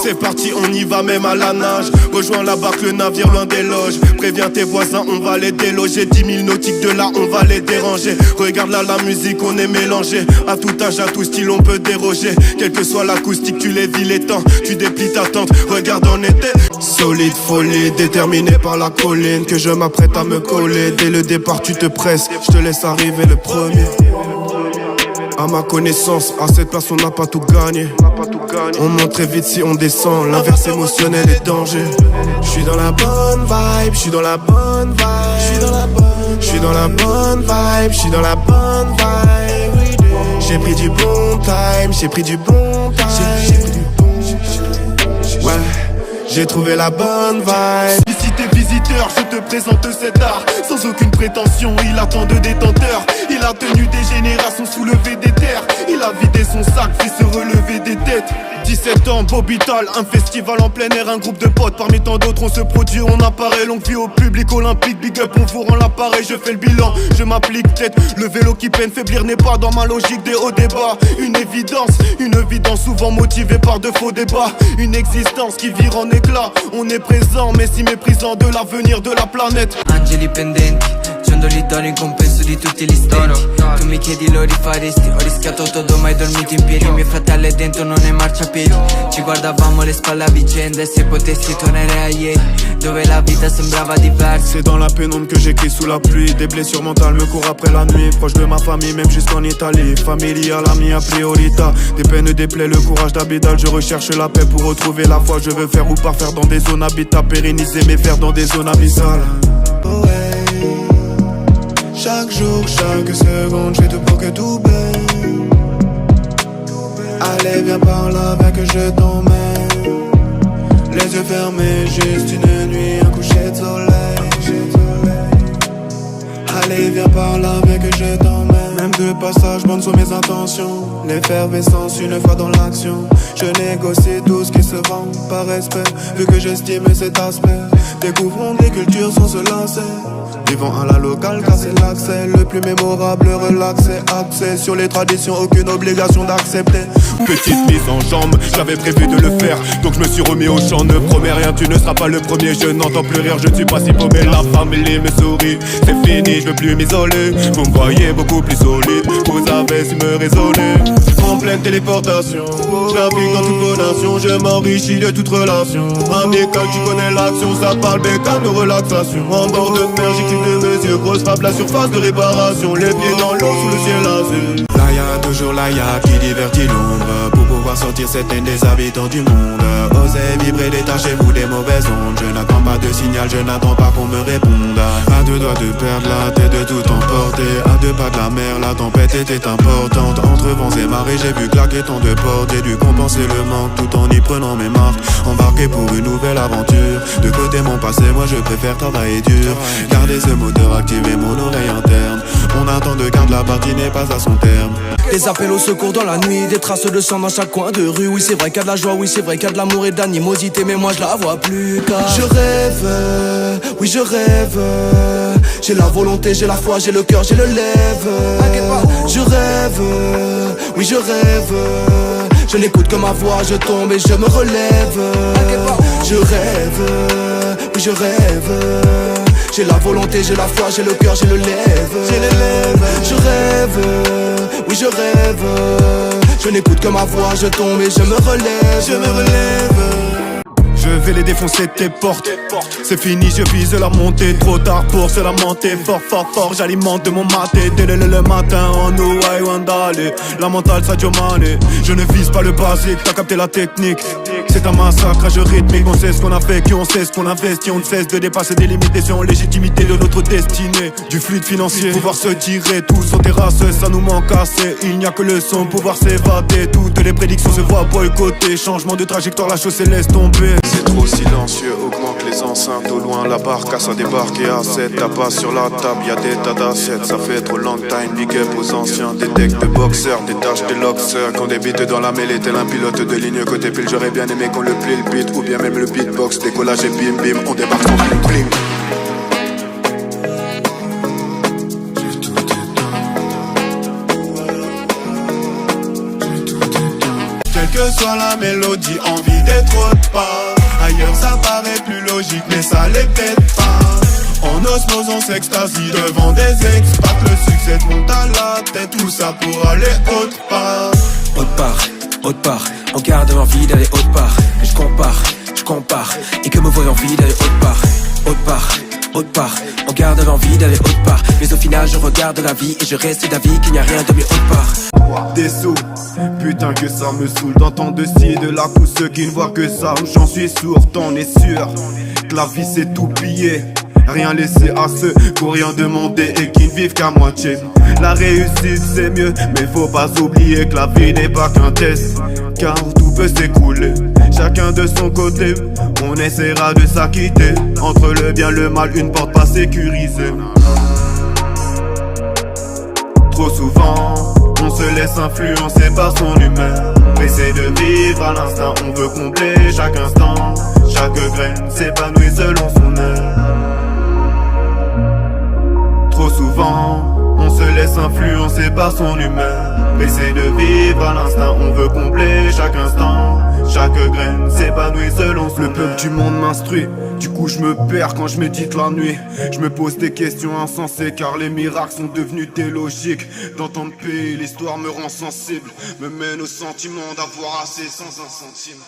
C'est parti, on y va même à la nage. Rejoins la barque, le navire loin des loges. Préviens tes voisins, on va les déloger. 10 000 nautiques de là, on va les déranger. Regarde là la musique, on est mélangé. À tout âge, à tout style, on peut déroger. Quelle que soit l'acoustique, tu les vis les temps. Tu déplies ta tente, regarde en été. Solide folie, déterminé par la colline. Que je m'apprête à me coller. Dès le départ, tu te presses. Je te laisse arriver le premier. À ma connaissance, à cette place on n'a pas tout gagné. On monte très vite si on descend. L'inverse émotionnel est danger. J'suis dans la bonne vibe, j'suis dans la bonne vibe. J'suis dans la bonne vibe, j'suis dans la bonne vibe. J'ai pris du bon time, j'ai pris du bon time. Ouais, j'ai trouvé la bonne vibe. Ici t'es visiteur, je te présente cet art. Sans aucune prétention, il attend de détenteur. Il a tenu des générations soulever des terres. Il a vidé son sac, fait se relever des têtes. 17 ans, Bobital, un festival en plein air, un groupe de potes. Parmi tant d'autres, on se produit, on apparaît. Longue vie au public olympique, big up, on vous rend l'appareil. Je fais le bilan, je m'applique peut-être. Le vélo qui peine faiblir n'est pas dans ma logique des hauts débats. Une évidence souvent motivée par de faux débats. Une existence qui vire en éclats. On est présent, mais si méprisant de l'avenir de la planète. Angeli pendenti, ciondoli d'oro in compenso di tutti gli stenti. Tu mi chiedi lo rifaresti, ho rischiato tutto, mai dormito in piedi. Mio fratello è dentro, non è marciapiedi. Ci guardavamo le spalle a vicenda e se potessi tornerei a ieri, dove la vita sembrava diversa. C'est dans la pénombre que j'écris sous la pluie. Des blessures mentales me courent après la nuit. Proche de ma famille, même jusqu'en Italie. Familia, la mia priorita. Des peines, des plaies, le courage d'Abidal. Je recherche la paix pour retrouver la foi. Je veux faire ou parfaire dans des zones habitables. Pérenniser mes fers dans des zones abyssales. Chaque jour, chaque seconde, je fais tout pour que tout baigne. Allez, viens par là, viens que je t'emmène. Les yeux fermés, juste une nuit, un coucher de soleil. Allez, viens par là, viens que je t'emmène. Même de passage, bonnes sont mes intentions. L'effervescence une fois dans l'action. Je négocie tout ce qui se vend par respect, vu que j'estime cet aspect. Découvrons des cultures sans se lasser. Vivons à la locale car c'est l'accès le plus mémorable, relaxé, axé sur les traditions, aucune obligation d'accepter. Petite mise en jambe, j'avais prévu de le faire, donc je me suis remis au chant. Ne promets rien, tu ne seras pas le premier, je n'entends plus rire, je ne suis pas si paumé. La famille me sourit, c'est fini, je veux plus m'isoler. Vous me voyez beaucoup plus solide, vous avez su me raisonner. En pleine téléportation, je navigue dans toutes vos nations, je m'enrichis de toute relation. Amical, tu connais l'action, ça parle bécane de relaxation. En bord de mer, j'équipe de mesures, grosse frappe, la surface de réparation. Les pieds dans l'eau sous le ciel azur. Là y'a toujours la ya qui divertit l'ombre. Pour pouvoir sortir cette haine des habitants du monde. Osez vibrer, détachez-vous des mauvaises ondes. Je n'attends pas de signal, je n'attends pas qu'on me réponde. À deux doigts de perdre la tête, de tout emporter. À deux pas de la mer, la tempête était importante. Entre vents et marées, j'ai vu claquer tant de portes. J'ai dû compenser le manque tout en y prenant mes marques. Embarqué pour une nouvelle aventure. De côté mon passé, moi je préfère travailler dur. Garder ce moteur, activer mon oreille interne. On attend de garde, la partie n'est pas à son terme. Des appels au secours dans la nuit, des traces de sang dans chaque coin de rue. Oui c'est vrai qu'il y a de la joie, oui c'est vrai qu'il y a de l'amour et de l'animosité, mais moi je la vois plus car je rêve, oui je rêve. J'ai la volonté, j'ai la foi, j'ai le cœur, j'ai le lève. Je rêve, oui je rêve. Je n'écoute que ma voix, je tombe et je me relève. Je rêve, oui je rêve. J'ai la volonté, j'ai la foi, j'ai le cœur, j'ai le lève. Je rêve, oui je rêve. Je n'écoute que ma voix, je tombe et je me relève. Je vais les défoncer tes portes. C'est fini, je vise la montée. Trop tard pour se lamenter. Fort, fort, fort, j'alimente de mon maté. Dès le matin, en Hawaii, Wandale. La mentale, Sadio Mané. Je ne vise pas le basique, t'as capté la technique. C'est un massacrage rythmique. On sait ce qu'on a fait, qui on sait ce qu'on investit. On ne cesse de dépasser des limites et sans légitimité de notre destinée. Du fluide financier, pouvoir se tirer tous en terrasse, ça nous manque assez. Il n'y a que le son, pouvoir s'évader. Toutes les prédictions se voient boycotter. Changement de trajectoire, la chaussée laisse tomber. C'est trop silencieux, augmente les enceintes. Au loin, la barque à sa débarque et à 7. Tapas sur la table, y'a des tas d'assiettes. Ça fait trop long time, big up aux anciens. Des decks de boxeurs, des tâches de loxeurs. Qu'on débite dans la mêlée, tel un pilote de ligne côté pile. J'aurais bien aimé qu'on le plie le beat, ou bien même le beatbox. Décollage et bim bim, on débarque en bling bling. que soit la mélodie, envie d'être autre part. Ailleurs ça paraît plus logique, mais ça l'est peut-être pas. En osmose, on s'extasie devant des expats. Le succès te monte à la tête, tout ça pour aller autre part. Autre part, on garde l'envie d'aller autre part. Et je compare, et que me voyant envie d'aller autre part, on garde l'envie d'aller autre part. Mais au final je regarde la vie et je reste d'avis qu'il n'y a rien de mieux autre part. Des sous, putain que ça me saoule d'entendre de ci de là tous ceux qui ne voient que ça. J'en suis sourd, t'en es sûr que la vie c'est tout pillé. Rien laissé à ceux qui n'ont rien demandé et qui ne vivent qu'à moitié. La réussite c'est mieux, mais faut pas oublier que la vie n'est pas qu'un test, car tout peut s'écrouler. Chacun de son côté, on essaiera de s'acquitter. Entre le bien et le mal, une porte pas sécurisée. Trop souvent, on se laisse influencer par son humeur. Essaie de vivre à l'instant, on veut combler chaque instant. Chaque graine s'épanouit selon son heure. Trop souvent, on se laisse influencer par son humeur. Essaie de vivre à l'instant, on veut combler chaque instant. Chaque graine s'épanouit selon son heure. Le peuple du monde m'instruit, du coup je me perds quand je médite la nuit. Je me pose des questions insensées car les miracles sont devenus des logiques. Dans tant de pays, l'histoire me rend sensible, me mène au sentiment d'avoir assez sans un centime.